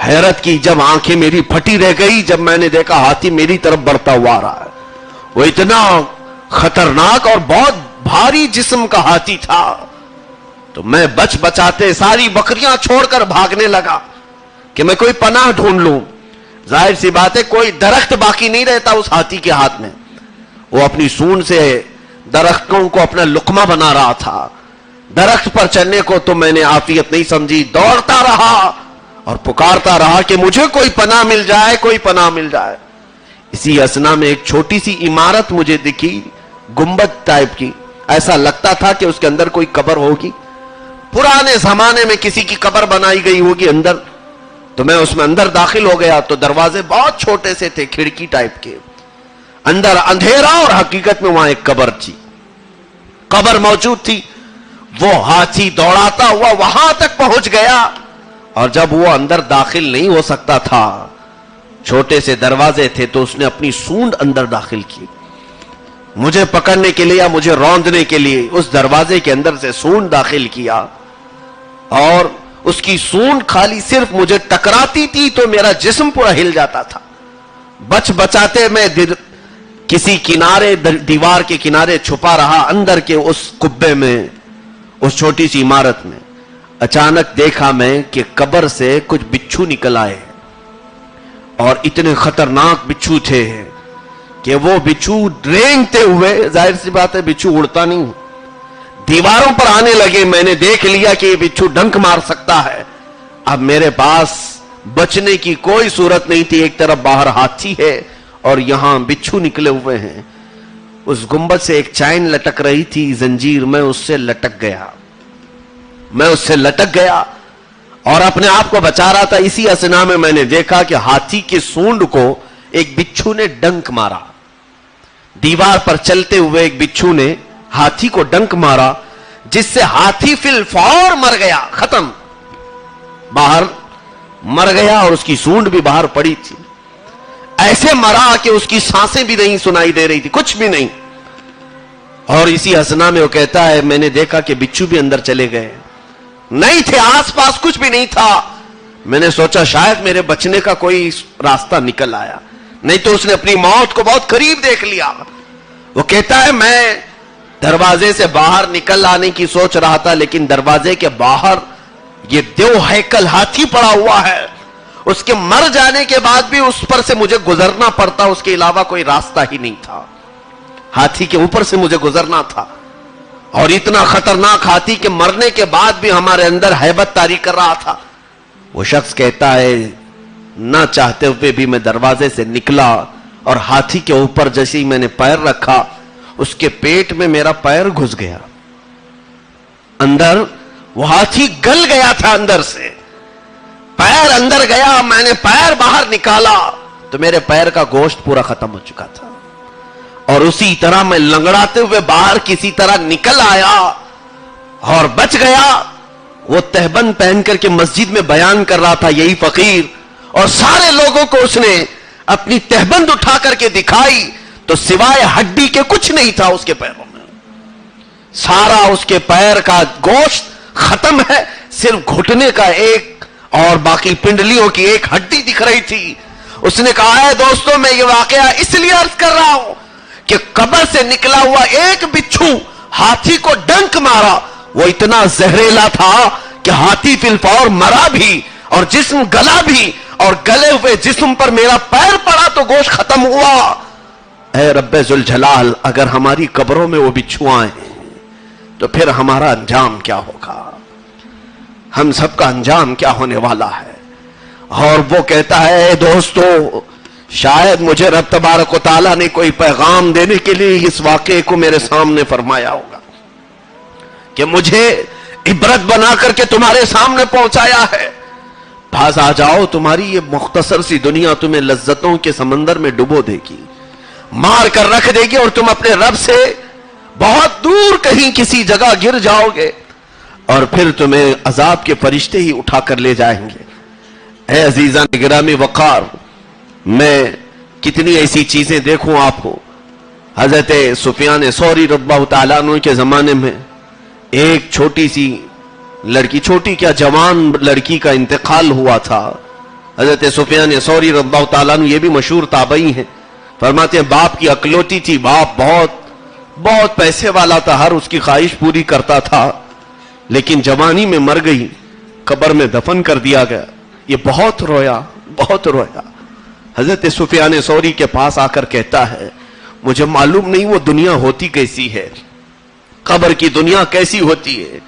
حیرت کی جب آنکھیں میری پھٹی رہ گئی جب میں نے دیکھا ہاتھی میری طرف بڑھتا ہوا آ رہا ہے. وہ اتنا خطرناک اور بہت بھاری جسم کا ہاتھی تھا. تو میں بچ بچاتے ساری بکریاں چھوڑ کر بھاگنے لگا کہ میں کوئی پناہ ڈھونڈ لوں. ظاہر سی بات ہے کوئی درخت باقی نہیں رہتا اس ہاتھی کے ہاتھ میں. وہ اپنی سونڈ سے درختوں کو اپنا لقمہ بنا رہا تھا. درخت پر چڑھنے کو تو میں نے عافیت نہیں سمجھی, دوڑتا رہا اور پکارتا رہا کہ مجھے کوئی پناہ مل جائے, کوئی پناہ مل جائے. اسی اسنا میں ایک چھوٹی سی عمارت مجھے دکھی, گنبد ٹائپ کی. ایسا لگتا تھا کہ اس کے اندر کوئی قبر ہوگی, پرانے زمانے میں کسی کی قبر بنائی گئی ہوگی اندر. تو میں اس میں اندر داخل ہو گیا تو دروازے بہت چھوٹے سے تھے, کھڑکی ٹائپ کے. اندر اندھیرا اور حقیقت میں وہاں ایک قبر تھی, قبر موجود تھی. وہ ہاتھی دوڑاتا ہوا وہاں تک پہنچ گیا, اور جب وہ اندر داخل نہیں ہو سکتا تھا, چھوٹے سے دروازے تھے, تو اس نے اپنی سونڈ اندر داخل کی. مجھے پکڑنے کے لیے یا مجھے روندنے کے لیے اس دروازے کے اندر سے سونڈ داخل کیا, اور اس کی سونڈ خالی صرف مجھے ٹکراتی تھی تو میرا جسم پورا ہل جاتا تھا. بچ بچاتے میں کسی کنارے, دیوار کے کنارے چھپا رہا اندر کے اس قبے میں, اس چھوٹی سی عمارت میں. اچانک دیکھا میں کہ قبر سے کچھ بچھو نکل آئے, اور اتنے خطرناک بچھو تھے کہ وہ بچھو رینگتے ہوئے, ظاہر سی بات ہے بچھو اڑتا نہیں, دیواروں پر آنے لگے. میں نے دیکھ لیا کہ یہ بچھو ڈنک مار سکتا ہے. اب میرے پاس بچنے کی کوئی صورت نہیں تھی. ایک طرف باہر ہاتھی ہے اور یہاں بچھو نکلے ہوئے ہیں. اس گنبد سے ایک چین لٹک رہی تھی, زنجیر. میں اس سے لٹک گیا اور اپنے آپ کو بچا رہا تھا. اسی اسنا میں نے دیکھا کہ ہاتھی کی سونڈ کو ایک بچھو نے ڈنک مارا. دیوار پر چلتے ہوئے ایک بچھو نے ہاتھی کو ڈنک مارا, جس سے ہاتھی فی الفور مر گیا, ختم, باہر مر گیا, اور اس کی سونڈ بھی باہر پڑی تھی. ایسے مرا کہ اس کی سانسیں بھی نہیں سنائی دے رہی تھی, کچھ بھی نہیں. اور اسی ہسنا میں وہ کہتا ہے میں نے دیکھا کہ بچھو بھی اندر چلے گئے، نہیں تھے، آس پاس کچھ بھی نہیں تھا. میں نے سوچا شاید میرے بچنے کا کوئی راستہ نکل آیا، نہیں تو اس نے اپنی موت کو بہت قریب دیکھ لیا. وہ کہتا ہے میں دروازے سے باہر نکل آنے کی سوچ رہا تھا، لیکن دروازے کے باہر یہ دیو ہیکل ہاتھی پڑا ہوا ہے، اس کے مر جانے کے بعد بھی اس پر سے مجھے گزرنا پڑتا، اس کے علاوہ کوئی راستہ ہی نہیں تھا. ہاتھی کے اوپر سے مجھے گزرنا تھا، اور اتنا خطرناک ہاتھی کے مرنے کے بعد بھی ہمارے اندر ہیبت طاری کر رہا تھا. وہ شخص کہتا ہے نہ چاہتے ہوئے بھی میں دروازے سے نکلا، اور ہاتھی کے اوپر جیسے ہی میں نے پیر رکھا اس کے پیٹ میں میرا پیر گھس گیا اندر. وہ ہاتھی گل گیا تھا اندر سے، پیر اندر گیا، میں نے پیر باہر نکالا تو میرے پیر کا گوشت پورا ختم ہو چکا تھا. اور اسی طرح میں لنگڑاتے ہوئے باہر کسی طرح نکل آیا اور بچ گیا. وہ تہبند پہن کر کے مسجد میں بیان کر رہا تھا یہی فقیر، اور سارے لوگوں کو اس نے اپنی تہبند اٹھا کر کے دکھائی تو سوائے ہڈی کے کچھ نہیں تھا اس کے پیروں میں. سارا اس کے پیر کا گوشت ختم ہے، صرف گھٹنے کا ایک اور باقی پنڈلیوں کی ایک ہڈی دکھ رہی تھی. اس نے کہا ہے دوستوں میں یہ واقعہ اس لیے عرض کر رہا ہوں کہ قبر سے نکلا ہوا ایک بچھو ہاتھی کو ڈنک مارا، وہ اتنا زہریلا تھا کہ ہاتھی فی الفور مرا بھی اور جسم گلا بھی، اور گلے ہوئے جسم پر میرا پیر پڑا تو گوشت ختم ہوا. اے رب ذوالجلال، اگر ہماری قبروں میں وہ بچھو آئے تو پھر ہمارا انجام کیا ہوگا، ہم سب کا انجام کیا ہونے والا ہے. اور وہ کہتا ہے اے دوستو، شاید مجھے رب تبارک و تعالیٰ نے کوئی پیغام دینے کے لیے اس واقعے کو میرے سامنے فرمایا ہوگا کہ مجھے عبرت بنا کر کے تمہارے سامنے پہنچایا ہے. پاس آ جاؤ، تمہاری یہ مختصر سی دنیا تمہیں لذتوں کے سمندر میں ڈبو دے گی، مار کر رکھ دے گی، اور تم اپنے رب سے بہت دور کہیں کسی جگہ گر جاؤ گے، اور پھر تمہیں عذاب کے فرشتے ہی اٹھا کر لے جائیں گے. اے عزیزان گرامی وقار، میں کتنی ایسی چیزیں دیکھوں آپ کو. حضرت سفیان ثوری رضی اللہ تعالیٰ عنہ کے زمانے میں ایک چھوٹی سی لڑکی، چھوٹی کیا جوان لڑکی کا انتقال ہوا تھا. حضرت سفیان ثوری رضی اللہ تعالیٰ عنہ یہ بھی مشہور تابعی ہیں، فرماتے ہیں باپ کی اکلوتی تھی، باپ بہت پیسے والا تھا، ہر اس کی خواہش پوری کرتا تھا، لیکن جوانی میں مر گئی، قبر میں دفن کر دیا گیا. یہ بہت رویا. حضرت سفیان ثوری کے پاس آ کر کہتا ہے مجھے معلوم نہیں وہ دنیا ہوتی کیسی ہے، قبر کی دنیا کیسی ہوتی ہے.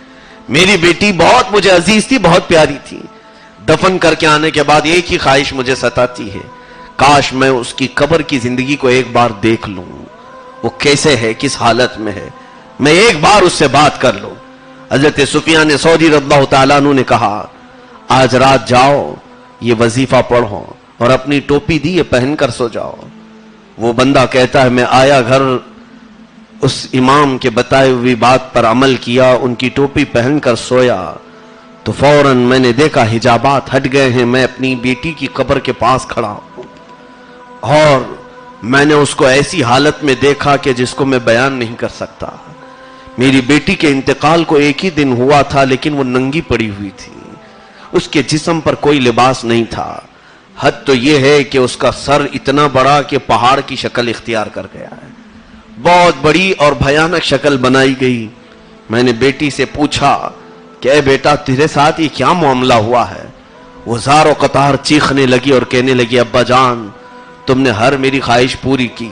میری بیٹی بہت مجھے عزیز تھی، بہت پیاری تھی، دفن کر کے آنے کے بعد ایک ہی خواہش مجھے ستاتی ہے، کاش میں اس کی قبر کی زندگی کو ایک بار دیکھ لوں، وہ کیسے ہے، کس حالت میں ہے، میں ایک بار اس سے بات کر لوں. حضرت سفیان ثوری رضی اللہ تعالیٰ عنہ نے کہا آج رات جاؤ، یہ وظیفہ پڑھو، اور اپنی ٹوپی دی یہ پہن کر سو جاؤ. وہ بندہ کہتا ہے میں آیا گھر، اس امام کے بتائے ہوئی بات پر عمل کیا، ان کی ٹوپی پہن کر سویا تو فوراً میں نے دیکھا حجابات ہٹ گئے ہیں، میں اپنی بیٹی کی قبر کے پاس کھڑا ہوں، اور میں نے اس کو ایسی حالت میں دیکھا کہ جس کو میں بیان نہیں کر سکتا. میری بیٹی کے انتقال کو ایک ہی دن ہوا تھا، لیکن وہ ننگی پڑی ہوئی تھی، اس کے جسم پر کوئی لباس نہیں تھا. حد تو یہ ہے کہ اس کا سر اتنا بڑا کہ پہاڑ کی شکل اختیار کر گیا ہے، بہت بڑی اور بھیانک شکل بنائی گئی. میں نے بیٹی سے پوچھا کہ اے بیٹا تیرے ساتھ یہ کیا معاملہ ہوا ہے؟ وہ زار و قطار چیخنے لگی اور کہنے لگی ابا جان تم نے ہر میری خواہش پوری کی،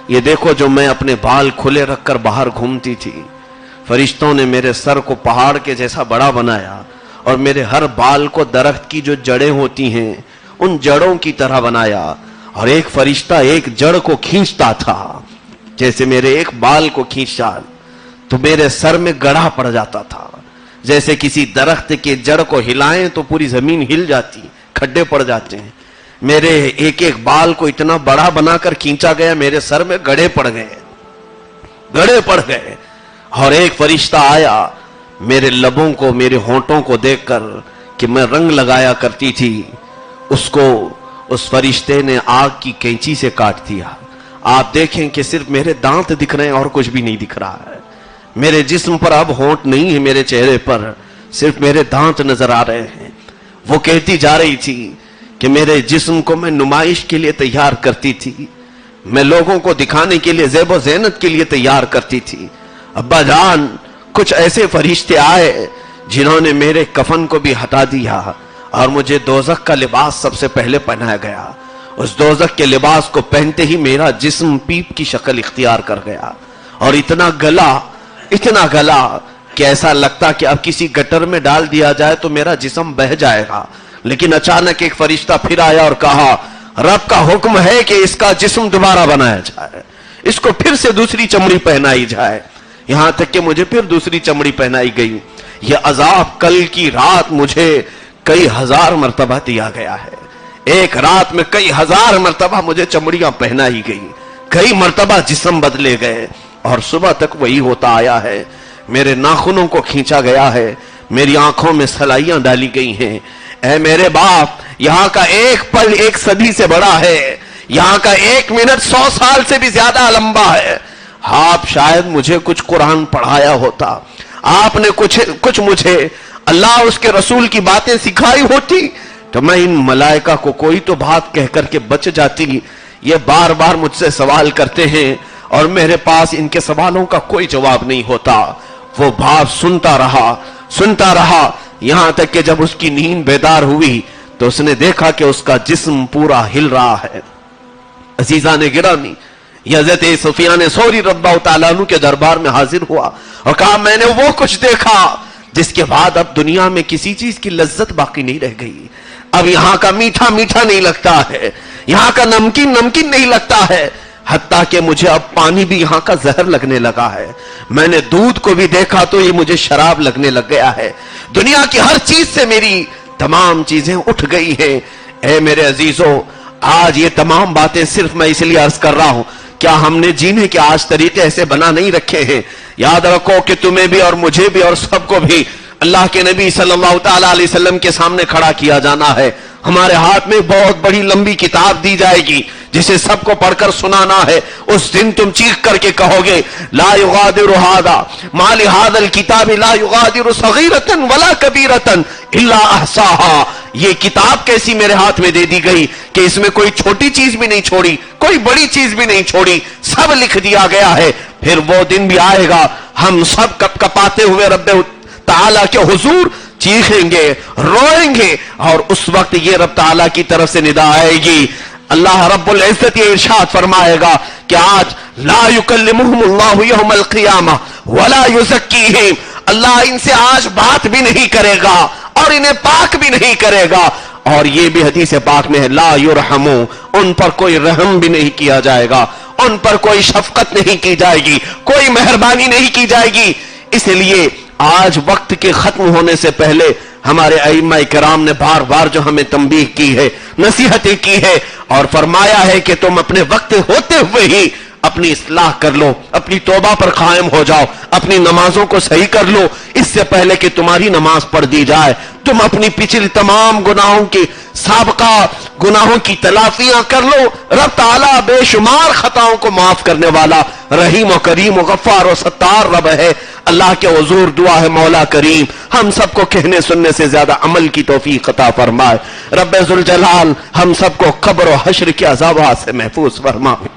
یہ دیکھو جو میں اپنے بال کھلے رکھ کر باہر گھومتی تھی، فرشتوں نے میرے سر کو پہاڑ کے جیسا بڑا بنایا اور میرے ہر بال کو درخت کی جو جڑیں ہوتی ہیں ان جڑوں کی طرح بنایا، اور ایک فرشتہ ایک جڑ کو کھینچتا تھا، جیسے میرے ایک بال کو کھینچا تو میرے سر میں گڑھا پڑ جاتا تھا، جیسے کسی درخت کے جڑ کو ہلائیں تو پوری زمین ہل جاتی، کھڈے پڑ جاتے ہیں. میرے ایک ایک بال کو اتنا بڑا بنا کر کھینچا گیا، میرے سر میں گڑھے پڑ گئے. اور ایک فرشتہ آیا، میرے لبوں کو، میرے ہونٹوں کو دیکھ کر کہ میں رنگ لگایا کرتی تھی، اس کو اس فرشتے نے آگ کی کینچی سے کاٹ دیا. آپ دیکھیں کہ صرف میرے دانت دکھ رہے ہیں اور کچھ بھی نہیں دکھ رہا ہے. میرے جسم پر اب ہونٹ نہیں ہے، میرے چہرے پر صرف میرے دانت نظر آ رہے ہیں. وہ کہتی جا رہی تھی کہ میرے جسم کو میں نمائش کے لیے تیار کرتی تھی، میں لوگوں کو دکھانے کے لیے، زیب و زینت کے لیے تیار کرتی تھی. ابا جان، کچھ ایسے فرشتے آئے جنہوں نے میرے کفن کو بھی ہٹا دیا اور مجھے دوزخ کا لباس سب سے پہلے پہنایا گیا. اس دوزخ کے لباس کو پہنتے ہی میرا جسم پیپ کی شکل اختیار کر گیا اور اتنا گلا کہ ایسا لگتا کہ اب کسی گٹر میں ڈال دیا جائے تو میرا جسم بہہ جائے گا. لیکن اچانک ایک فرشتہ پھر آیا اور کہا رب کا حکم ہے کہ اس کا جسم دوبارہ بنایا جائے، اس کو پھر سے دوسری چمڑی پہنائی جائے. یہاں تک کہ مجھے پھر دوسری چمڑی پہنائی گئی. یہ عذاب کل کی رات مجھے کئی ہزار مرتبہ دیا گیا ہے. ایک رات میں کئی ہزار مرتبہ مجھے چمڑیاں پہنائی گئی، کئی مرتبہ جسم بدلے گئے اور صبح تک وہی ہوتا آیا ہے. میرے ناخنوں کو کھینچا گیا ہے، میری آنکھوں میں سلائیاں ڈالی گئی ہیں. اے میرے باپ، یہاں کا ایک پل ایک صدی سے بڑا ہے، یہاں کا ایک منٹ 100 سال سے بھی زیادہ لمبا ہے. آپ شاید مجھے کچھ قرآن پڑھایا ہوتا، آپ نے کچھ مجھے اللہ اس کے رسول کی باتیں سکھائی ہوتی تو میں ان ملائکہ کو کوئی تو بات کہہ کر کے بچ جاتی. یہ بار بار مجھ سے سوال کرتے ہیں اور میرے پاس ان کے سوالوں کا کوئی جواب نہیں ہوتا. وہ باپ سنتا رہا یہاں تک کہ جب اس کی نیند بیدار ہوئی تو اس نے دیکھا کہ اس کا جسم پورا ہل رہا ہے. عزیزان گرامی، حضرت سفیان ثوری رضی اللہ تعالیٰ عنہ کے دربار میں حاضر ہوا اور کہا میں نے وہ کچھ دیکھا جس کے بعد اب دنیا میں کسی چیز کی لذت باقی نہیں رہ گئی. اب یہاں کا میٹھا میٹھا نہیں لگتا ہے، یہاں کا نمکین نمکین نہیں لگتا ہے، حتیٰ کہ مجھے اب پانی بھی یہاں کا زہر لگنے لگا ہے. میں نے دودھ کو بھی دیکھا تو یہ مجھے شراب لگنے لگ گیا ہے. دنیا کی ہر چیز سے میری تمام چیزیں اٹھ گئی ہیں. اے میرے عزیزو، آج یہ تمام باتیں صرف میں اس لیے عرض کر رہا ہوں، کیا ہم نے جینے کے آج طریقے ایسے بنا نہیں رکھے ہیں؟ یاد رکھو کہ تمہیں بھی اور مجھے بھی اور سب کو بھی اللہ کے نبی صلی اللہ تعالیٰ علیہ وسلم کے سامنے کھڑا کیا جانا ہے. ہمارے ہاتھ میں بہت بڑی لمبی کتاب دی جائے گی جسے سب کو پڑھ کر سنانا ہے. اس دن تم چیخ کر کے کہو گے لا یغادر ھذا ما لھذا الکتاب لا یغادر صغیرۃ ولا کبیرۃ الا احصاھا. یہ کتاب کیسی میرے ہاتھ میں دے دی گئی کہ اس میں کوئی چھوٹی چیز بھی نہیں چھوڑی، کوئی بڑی چیز بھی نہیں چھوڑی، سب لکھ دیا گیا ہے. پھر وہ دن بھی آئے گا، ہم سب کپ کپاتے ہوئے رب تعالیٰ کے حضور چیخیں گے، روئیں گے، اور اس وقت یہ رب تعالیٰ کی طرف سے ندا آئے گی. اللہ رب العزت یہ ارشاد فرمائے گا کہ آج لا یکلمہم اللہ یوم القیامہ ولا یزکیہم. اللہ ان سے آج بات بھی نہیں کرے گا اور انہیں پاک بھی نہیں کرے گا. اور یہ بھی حدیث پاک میں ہے لا یرحمو، ان پر کوئی رحم بھی نہیں کیا جائے گا، ان پر کوئی شفقت نہیں کی جائے گی، کوئی مہربانی نہیں کی جائے گی. اس لیے آج وقت کے ختم ہونے سے پہلے ہمارے ائمہ کرام نے بار بار جو ہمیں تنبیہ کی ہے، نصیحتیں کی ہے اور فرمایا ہے کہ تم اپنے وقت ہوتے ہوئے ہی اپنی اصلاح کر لو، اپنی توبہ پر قائم ہو جاؤ، اپنی نمازوں کو صحیح کر لو اس سے پہلے کہ تمہاری نماز پڑھ دی جائے. تم اپنی پچھلی تمام گناہوں کی سابقہ گناہوں کی تلافیاں کر لو. رب تعالیٰ بے شمار خطاؤں کو معاف کرنے والا رحیم و کریم و غفار و ستار رب ہے. اللہ کے حضور دعا ہے مولا کریم ہم سب کو کہنے سننے سے زیادہ عمل کی توفیق عطا فرمائے. رب ذوالجلال ہم سب کو قبر و حشر کے عذابات سے محفوظ فرمائے.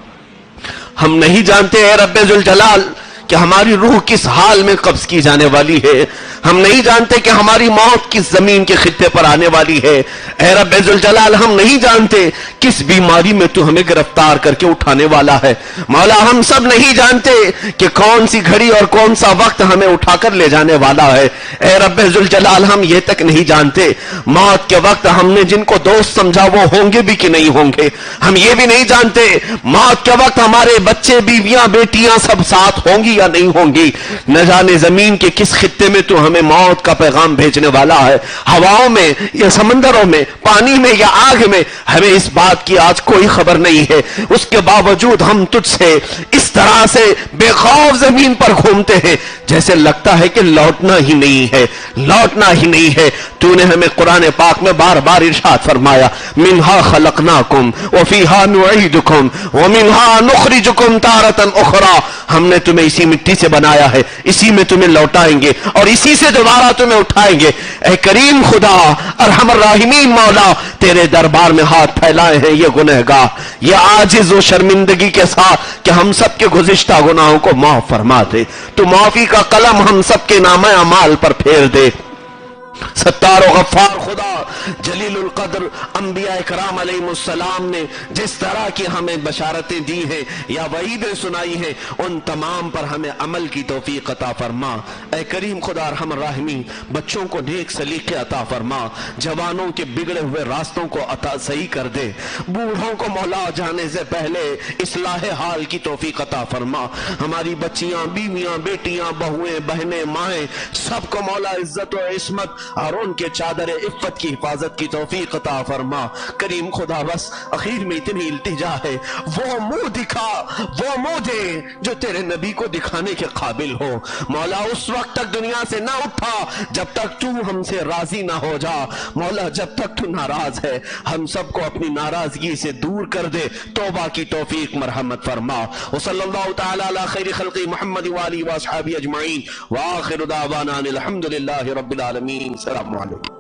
ہم نہیں جانتے اے رب ذوالجلال کہ ہماری روح کس حال میں قبض کی جانے والی ہے. ہم نہیں جانتے کہ ہماری موت کس زمین کے خطے پر آنے والی ہے. اے رب ذوالجلال ہم نہیں جانتے کس بیماری میں تو ہمیں گرفتار کر کے اٹھانے والا ہے. مولا ہم سب نہیں جانتے کہ کون سی گھڑی اور کون سا وقت ہمیں اٹھا کر لے جانے والا ہے. اے رب ذوالجلال ہم یہ تک نہیں جانتے موت کے وقت ہم نے جن کو دوست سمجھا وہ ہوں گے بھی کہ نہیں ہوں گے. ہم یہ بھی نہیں جانتے موت کے وقت ہمارے بچے بیویاں بیٹیاں سب ساتھ ہوں گی یا نہیں ہوں گی. نہ جانے زمین کے کس خطے میں تو ہمیں موت کا پیغام بھیجنے والا ہے. ہواؤں میں یا سمندروں میں، پانی میں یا آگ میں، ہمیں اس بات کی آج کوئی خبر نہیں ہے. اس کے باوجود ہم تجھ سے اس طرح سے بے خوف زمین پر گھومتے ہیں جیسے لگتا ہے کہ لوٹنا ہی نہیں ہے، لوٹنا ہی نہیں ہے۔ تو نے ہمیں قرآن پاک میں بار بار ارشاد فرمایا منہا خلقناکم وفیہا نعیدکم ومنہا نخرجکم تارۃ اخری، ہم نے تمہیں اسی مٹی سے بنایا ہے، اسی میں تمہیں لوٹائیں گے اور اسی سے دوبارہ تمہیں اٹھائیں گے۔ اے کریم خدا ارحم الراحمین مولا، تیرے دربار میں ہاتھ پھیلائے ہیں یہ گنہگار، یہ عاجز و شرمندگی کے ساتھ کہ ہم سب کے گزشتہ گناہوں کو معاف فرما دے، تو معافی کا قلم ہم سب کے نامہ اعمال پر پھیر دے۔ ستار و غفار خدا جلیل القدر انبیاء کرام علیہ السلام نے جس طرح کی ہمیں بشارتیں دی ہیں یا وعیدیں سنائی ہیں، ان تمام پر ہمیں عمل کی توفیق عطا فرما۔ اے کریم خدا ارحم الراحمین، بچوں کو نیک سلیقے عطا فرما، جوانوں کے بگڑے ہوئے راستوں کو عطا صحیح کر دے، بوڑھوں کو مولا جانے سے پہلے اصلاح حال کی توفیق عطا فرما۔ ہماری بچیاں، بیویاں، بیٹیاں، بہویں، بہنیں، مائیں، سب کو مولا عزت و عصمت اور ان کے چادر عفت کی حفاظت کی توفیق عطا فرما۔ کریم خدا بس اخیر میں اتنی التجا ہے، وہ منہ دکھا، وہ منہ دے جو تیرے نبی کو دکھانے کے قابل ہو۔ مولا اس وقت تک دنیا سے نہ اٹھا جب تک تو ہم سے راضی نہ ہو جا۔ مولا جب تک تو ناراض ہے ہم سب کو اپنی ناراضگی سے دور کر دے، توبہ کی توفیق مرحمت فرما۔ وصلی اللہ تعالی علی خیر خلق محمد وآلہ وصحبہ اجمعین، وآخر دعوانا الحمدللہ رب العالمین۔ السلام علیکم۔